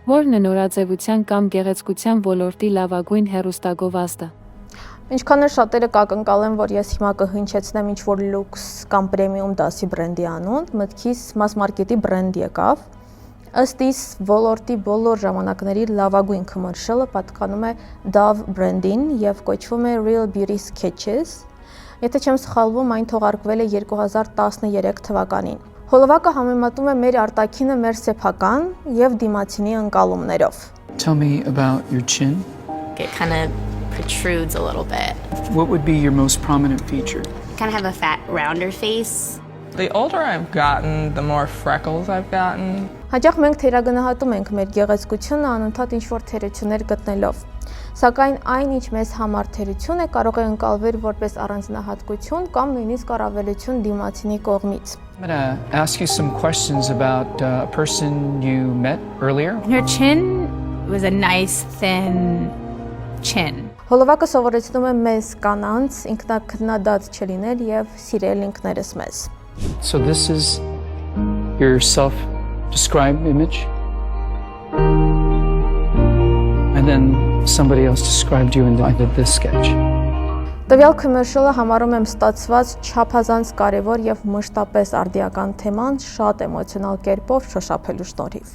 Որն է նորաձևության կամ գեղեցկության ոլորտի լավագույն հեռուստագովազդը։ Ինչքան էլ շատերը կակնկալեն, որ ես հիմա կհնչեցնեմ ինչ-որ լուքս կամ պրեմիում դասի բրենդի անուն, մտքիս մաս-մարքետի բրենդ եկավ։ Ըստ իս ոլորտի բոլոր ժամանակների լավագույն commercial-ը պատկանում է Dove բրենդին եւ կոչվում է Real Beauty Sketches։ Եթե չեմ սխալվում, այն թողարկվել է 2013 թվականին։ Հոլովակը համեմատում է մեր արտաքինը մեր սեփական եւ դիմացինի ընկալումներով։ Tell me about your chin. It kind of protrudes a little bit. What would be your most prominent feature? Kind of have a fat, rounder face. The older I've gotten, the more freckles I've gotten. Հաճախ մենք թերագնահատում ենք մեր գեղեցկությունը անընդհատ ինչ-որ թերություններ գտնելով։ Սակայն այն, ինչ մեզ համար թերություն է, կարող է ընկալվել որպես առանձնահատկություն կամ նույնիսկ առավելություն դիմացինի կողմից։ I'm going to ask you some questions about a person you met earlier. Her chin was a nice, thin chin. Հոլովակը սովորեցնում է մեզ կանանց ինքնակնդադատ չլինել եւ սիրել ինքներս մեզ։ So this is your self-described image. And then somebody else described you and I did this sketch. Տվյալ commercial-ը համարում եմ ստացված չափազանց կարևոր եւ մշտապես արդիական թեման շատ էմոցիոնալ կերպով շոշափելու շնորհիվ։